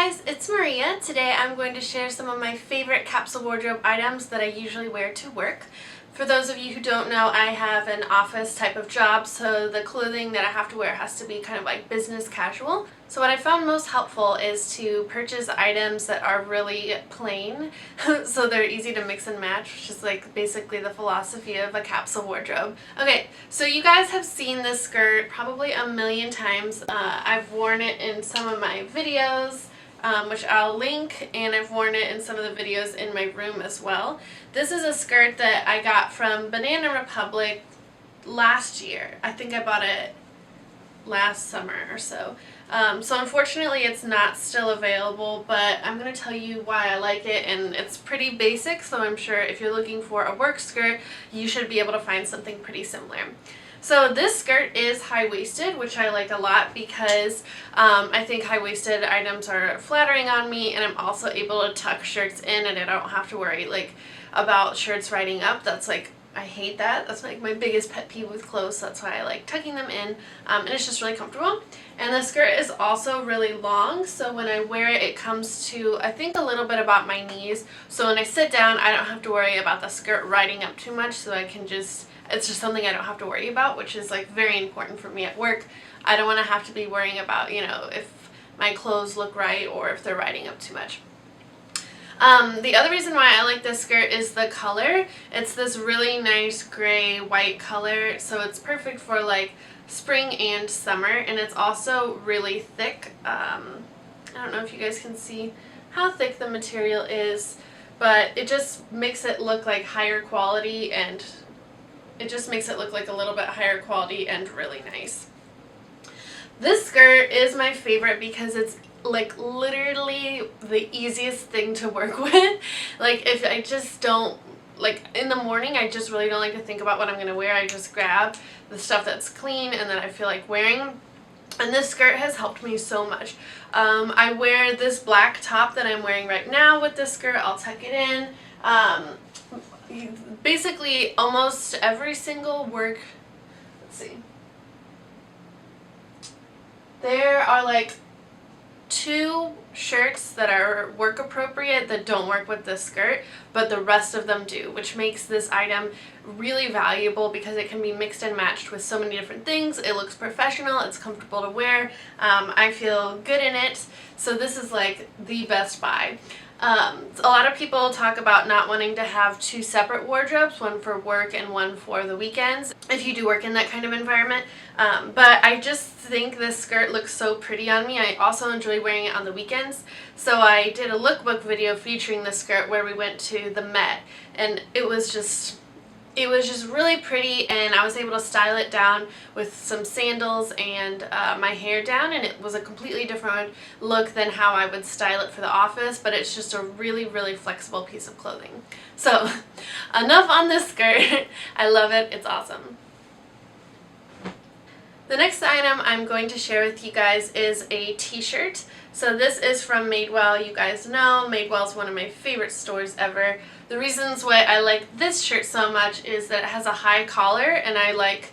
guys, it's Maria. Today I'm going to share some of my favorite capsule wardrobe items that I usually wear to work. For those of you who don't know, I have an office type of job, so the clothing that I have to wear has to be kind of like business casual. So what I found most helpful is to purchase items that are really plain, so they're easy to mix and match, which is like basically the philosophy of a capsule wardrobe. Okay, so you guys have seen this skirt probably a million times. I've worn it in some of my videos, which I'll link, and I've worn it in some of the videos in my room as well. This is a skirt that I got from Banana Republic last year. I think I bought it last summer or so. So unfortunately it's not still available, but I'm going to tell you why I like it, and it's pretty basic, so I'm sure if you're looking for a work skirt, you should be able to find something pretty similar. So this skirt is high-waisted, which I like a lot because I think high-waisted items are flattering on me, and I'm also able to tuck shirts in, and I don't have to worry about shirts riding up. That's I hate that. That's my biggest pet peeve with clothes, so that's why I like tucking them in, and it's just really comfortable. And the skirt is also really long, so when I wear it, it comes to, I think, a little bit about my knees, so when I sit down, I don't have to worry about the skirt riding up too much, so I can just, it's just something I don't have to worry about, which is very important for me at work. I don't want to have to be worrying about, if my clothes look right or if they're riding up too much. The other reason why I like this skirt is the color. It's this really nice gray white color, so it's perfect for spring and summer, and it's also really thick. I don't know if you guys can see how thick the material is, but it just makes it look like higher quality, and it just makes it look like a little bit higher quality and really nice. This skirt is my favorite because it's literally the easiest thing to work with. If I just don't, in the morning, I just really don't like to think about what I'm going to wear. I just grab the stuff that's clean and that I feel like wearing. And this skirt has helped me so much. I wear this black top that I'm wearing right now with this skirt. I'll tuck it in. Basically, almost every single work, let's see. There are two shirts that are work appropriate that don't work with this skirt, but the rest of them do, which makes this item really valuable because it can be mixed and matched with so many different things. It looks professional, it's comfortable to wear, I feel good in it, so this is the best buy. A lot of people talk about not wanting to have two separate wardrobes, one for work and one for the weekends, if you do work in that kind of environment, but I just think this skirt looks so pretty on me. I also enjoy wearing it on the weekends, so I did a lookbook video featuring this skirt where we went to the Met, and it was just really pretty, and I was able to style it down with some sandals and my hair down, and it was a completely different look than how I would style it for the office, but it's just a really, really flexible piece of clothing. So, enough on this skirt. I love it. It's awesome. The next item I'm going to share with you guys is a t-shirt. So this is from Madewell. You guys know Madewell is one of my favorite stores ever. The reasons why I like this shirt so much is that it has a high collar, and I like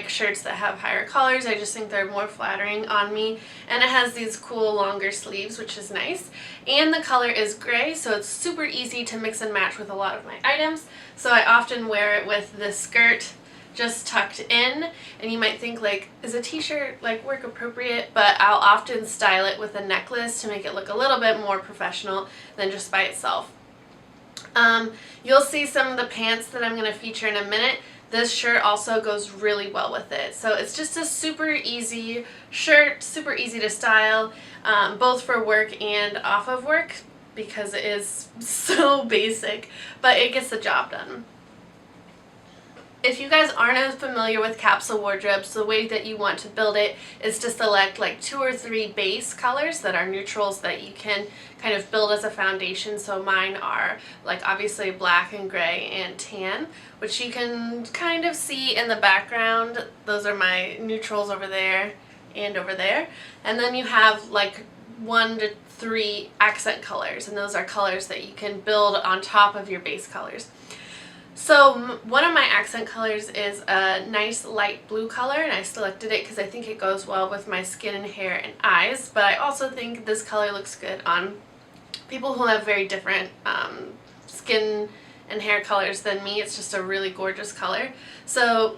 shirts that have higher collars. I just think they're more flattering on me, and it has these cool longer sleeves, which is nice, and the color is gray, so it's super easy to mix and match with a lot of my items. So I often wear it with this skirt just tucked in, and you might think is a t-shirt work appropriate, but I'll often style it with a necklace to make it look a little bit more professional than just by itself. You'll see some of the pants that I'm going to feature in a minute. This shirt also goes really well with it, so it's just a super easy shirt, super easy to style, both for work and off of work, because it is so basic, but it gets the job done. If you guys aren't as familiar with capsule wardrobes, the way that you want to build it is to select 2 or 3 base colors that are neutrals that you can kind of build as a foundation. So mine are obviously black and gray and tan, which you can kind of see in the background. Those are my neutrals over there and over there. And then you have 1 to 3 accent colors, and those are colors that you can build on top of your base colors. So one of my accent colors is a nice light blue color, and I selected it because I think it goes well with my skin and hair and eyes, but I also think this color looks good on people who have very different skin and hair colors than me. It's just a really gorgeous color. So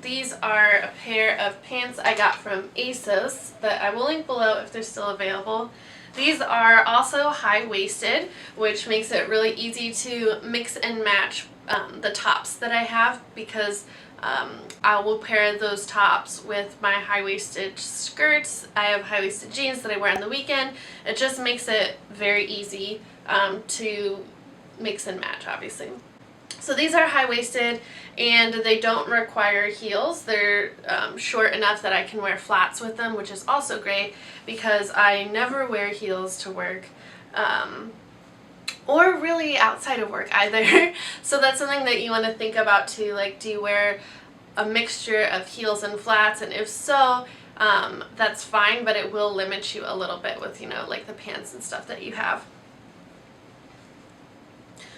these are a pair of pants I got from ASOS that I will link below if they're still available. These are also high-waisted, which makes it really easy to mix and match the tops that I have, because I will pair those tops with my high-waisted skirts. I have high-waisted jeans that I wear on the weekend. It just makes it very easy to mix and match, obviously. So these are high-waisted and they don't require heels. They're short enough that I can wear flats with them, which is also great because I never wear heels to work or really outside of work either. So that's something that you want to think about too. Like, do you wear a mixture of heels and flats? And if so, that's fine, but it will limit you a little bit with, you know, like the pants and stuff that you have.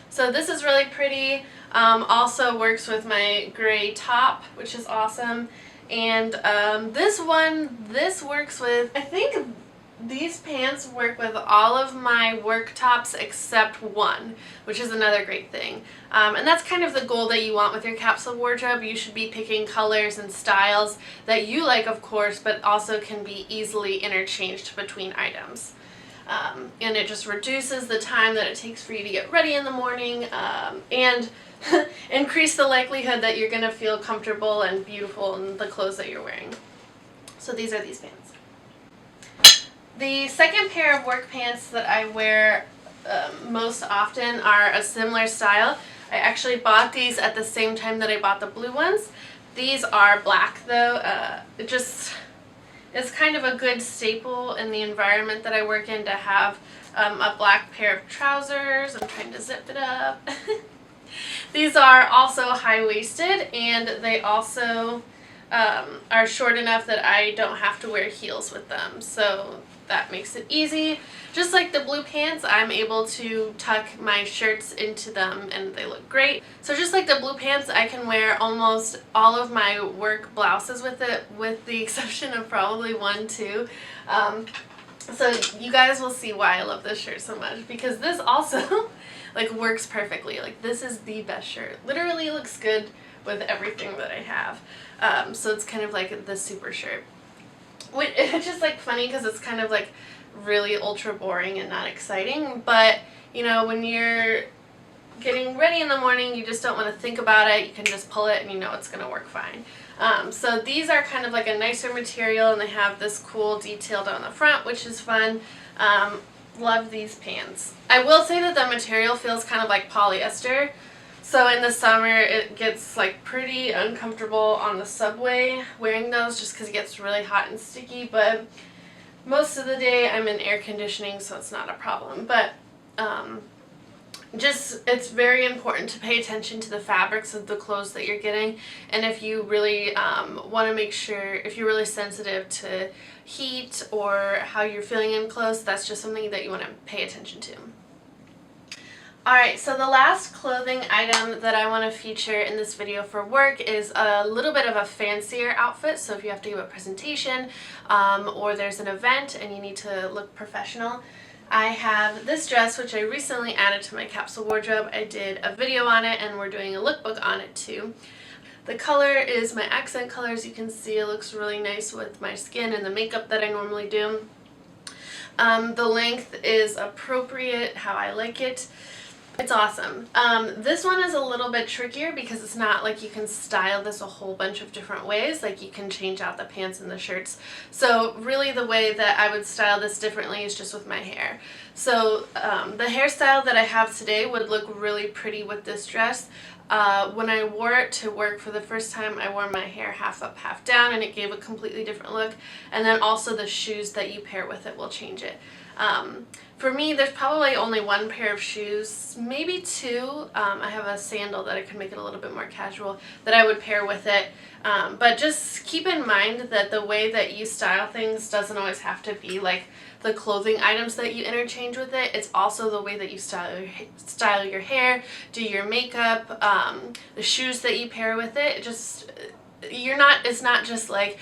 So this is really pretty. Also works with my gray top, which is awesome. And this works with, I think these pants work with all of my work tops except one, which is another great thing. And that's kind of the goal that you want with your capsule wardrobe. You should be picking colors and styles that you like, of course, but also can be easily interchanged between items. And it just reduces the time that it takes for you to get ready in the morning, and increase the likelihood that you're going to feel comfortable and beautiful in the clothes that you're wearing. So these are these pants. The second pair of work pants that I wear most often are a similar style. I actually bought these at the same time that I bought the blue ones. These are black though. It's kind of a good staple in the environment that I work in to have a black pair of trousers. I'm trying to zip it up. These are also high-waisted, and they also are short enough that I don't have to wear heels with them. So that makes it easy. Just like the blue pants, I'm able to tuck my shirts into them and they look great. So just like the blue pants, I can wear almost all of my work blouses with it, with the exception of probably one, two. So you guys will see why I love this shirt so much, because this also like works perfectly. Like, this is the best shirt. Literally looks good with everything that I have. So it's kind of like the super shirt. It's just like funny because it's kind of like really ultra boring and not exciting, but you know, when you're getting ready in the morning, you just don't want to think about it. You can just pull it and you know it's going to work fine. So these are kind of like a nicer material, and they have this cool detail down the front, which is fun. Love these pants. I will say that the material feels kind of like polyester. So in the summer it gets like pretty uncomfortable on the subway wearing those, just because it gets really hot and sticky, but most of the day I'm in air conditioning, so it's not a problem. But it's very important to pay attention to the fabrics of the clothes that you're getting, and if you really want to make sure, if you're really sensitive to heat or how you're feeling in clothes, that's just something that you want to pay attention to. Alright, so the last clothing item that I want to feature in this video for work is a little bit of a fancier outfit. So if you have to give a presentation or there's an event and you need to look professional, I have this dress, which I recently added to my capsule wardrobe. I did a video on it and we're doing a lookbook on it too. The color is my accent color. As you can see, it looks really nice with my skin and the makeup that I normally do. The length is appropriate, how I like it. It's awesome. This one is a little bit trickier because it's not like you can style this a whole bunch of different ways. Like, you can change out the pants and the shirts. So really the way that I would style this differently is just with my hair. So the hairstyle that I have today would look really pretty with this dress. When I wore it to work for the first time, I wore my hair half up, half down, and it gave a completely different look. And then also the shoes that you pair with it will change it. For me, there's probably only one pair of shoes, maybe two. I have a sandal that I could make it a little bit more casual that I would pair with it. But just keep in mind that the way that you style things doesn't always have to be like the clothing items that you interchange with it. It's also the way that you style your hair, do your makeup, the shoes that you pair with it. It's not just like,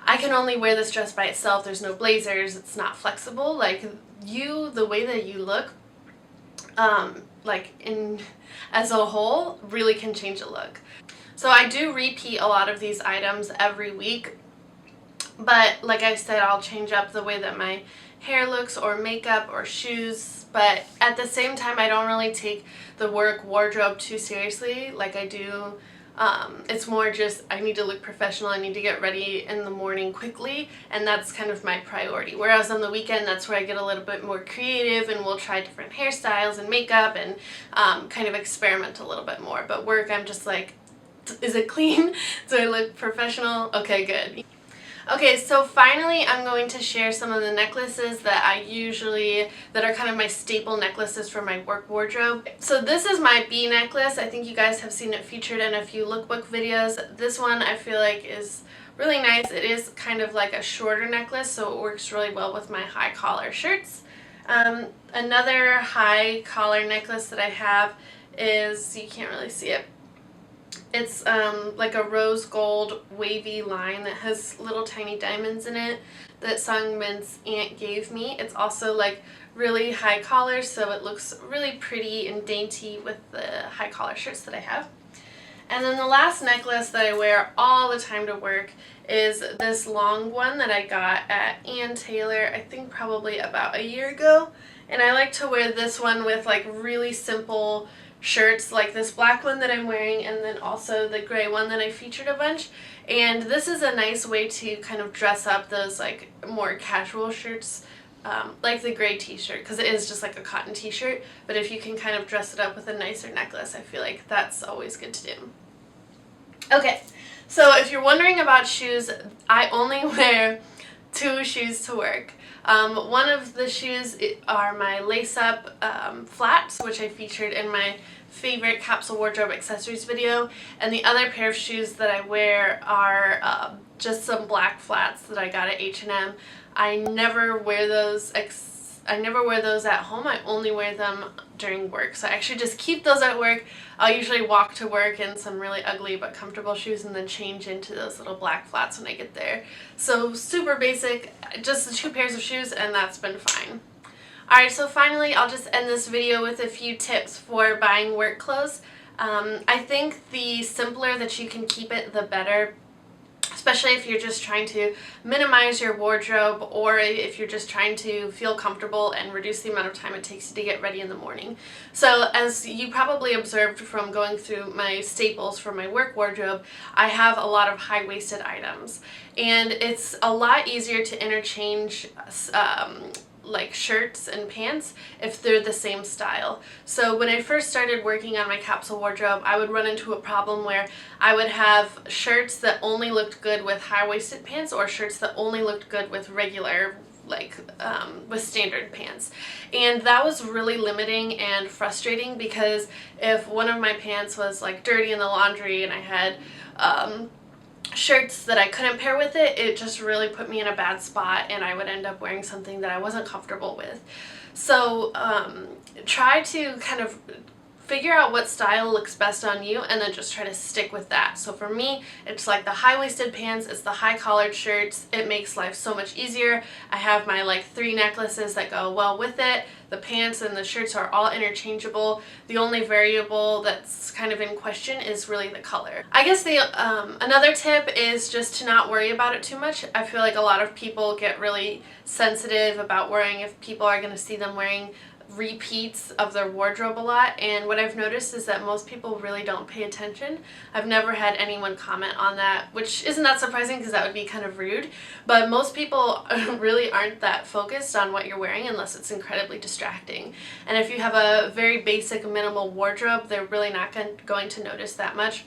I can only wear this dress by itself, there's no blazers, it's not flexible. Like, the way that you look, as a whole, really can change a look. So I do repeat a lot of these items every week, but like I said, I'll change up the way that my hair looks or makeup or shoes, but at the same time, I don't really take the work wardrobe too seriously like I do. It's more just, I need to look professional, I need to get ready in the morning quickly, and that's kind of my priority. Whereas on the weekend, that's where I get a little bit more creative and we'll try different hairstyles and makeup and kind of experiment a little bit more. But work, I'm just like, is it clean? Do I look professional? Okay, good. Okay, so finally I'm going to share some of the necklaces that that are kind of my staple necklaces for my work wardrobe. So this is my bee necklace. I think you guys have seen it featured in a few lookbook videos. This one I feel like is really nice. It is kind of like a shorter necklace, so it works really well with my high collar shirts. Another high collar necklace that I have is, you can't really see it, it's like a rose gold wavy line that has little tiny diamonds in it that Sungmin's aunt gave me. It's also like really high collar, so it looks really pretty and dainty with the high collar shirts that I have. And then the last necklace that I wear all the time to work is this long one that I got at Ann Taylor, I think probably about a year ago. And I like to wear this one with like really simple shirts, like this black one that I'm wearing, and then also the gray one that I featured a bunch. And this is a nice way to kind of dress up those like more casual shirts, like the gray t-shirt, because it is just like a cotton t-shirt, but if you can kind of dress it up with a nicer necklace, I feel like that's always good to do. Okay, so if you're wondering about shoes, I only wear two shoes to work. One of the shoes are my lace-up flats, which I featured in my favorite capsule wardrobe accessories video, and the other pair of shoes that I wear are just some black flats that I got at H&M. I never wear those at home. I only wear them during work, so I actually just keep those at work. I'll usually walk to work in some really ugly but comfortable shoes and then change into those little black flats when I get there. So super basic, just the two pairs of shoes, and that's been fine. Alright, so finally I'll just end this video with a few tips for buying work clothes. I think the simpler that you can keep it, the better. Especially if you're just trying to minimize your wardrobe, or if you're just trying to feel comfortable and reduce the amount of time it takes you to get ready in the morning. So as you probably observed from going through my staples for my work wardrobe, I have a lot of high-waisted items. And it's a lot easier to interchange like shirts and pants if they're the same style. So when I first started working on my capsule wardrobe, I would run into a problem where I would have shirts that only looked good with high-waisted pants, or shirts that only looked good with regular, like with standard pants. And that was really limiting and frustrating, because if one of my pants was like dirty in the laundry and I had shirts that I couldn't pair with it, it just really put me in a bad spot, and I would end up wearing something that I wasn't comfortable with. So try to kind of figure out what style looks best on you and then just try to stick with that. So for me, it's like the high-waisted pants, it's the high-collared shirts. It makes life so much easier. I have my like 3 necklaces that go well with it. The pants and the shirts are all interchangeable. The only variable that's kind of in question is really the color. I guess the another tip is just to not worry about it too much. I feel like a lot of people get really sensitive about worrying if people are going to see them wearing repeats of their wardrobe a lot, and what I've noticed is that most people really don't pay attention. I've never had anyone comment on that, which isn't that surprising because that would be kind of rude, but most people really aren't that focused on what you're wearing unless it's incredibly distracting. And if you have a very basic minimal wardrobe, they're really not going to notice that much.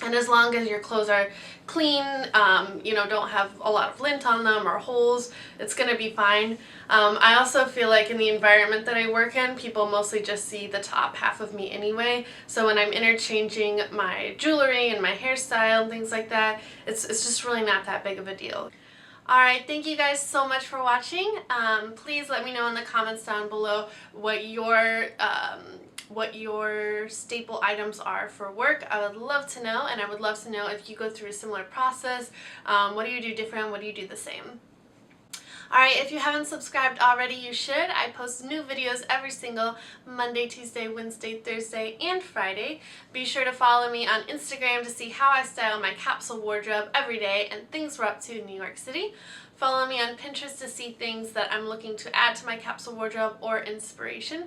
And as long as your clothes are clean, don't have a lot of lint on them or holes, it's going to be fine. I also feel like in the environment that I work in, people mostly just see the top half of me anyway. So when I'm interchanging my jewelry and my hairstyle and things like that, it's just really not that big of a deal. Alright, thank you guys so much for watching. Please let me know in the comments down below what your staple items are for work. I would love to know, and I would love to know if you go through a similar process. What do you do different? What do you do the same? Alright, if you haven't subscribed already, you should. I post new videos every single Monday, Tuesday, Wednesday, Thursday, and Friday. Be sure to follow me on Instagram to see how I style my capsule wardrobe every day and things we're up to in New York City. Follow me on Pinterest to see things that I'm looking to add to my capsule wardrobe or inspiration.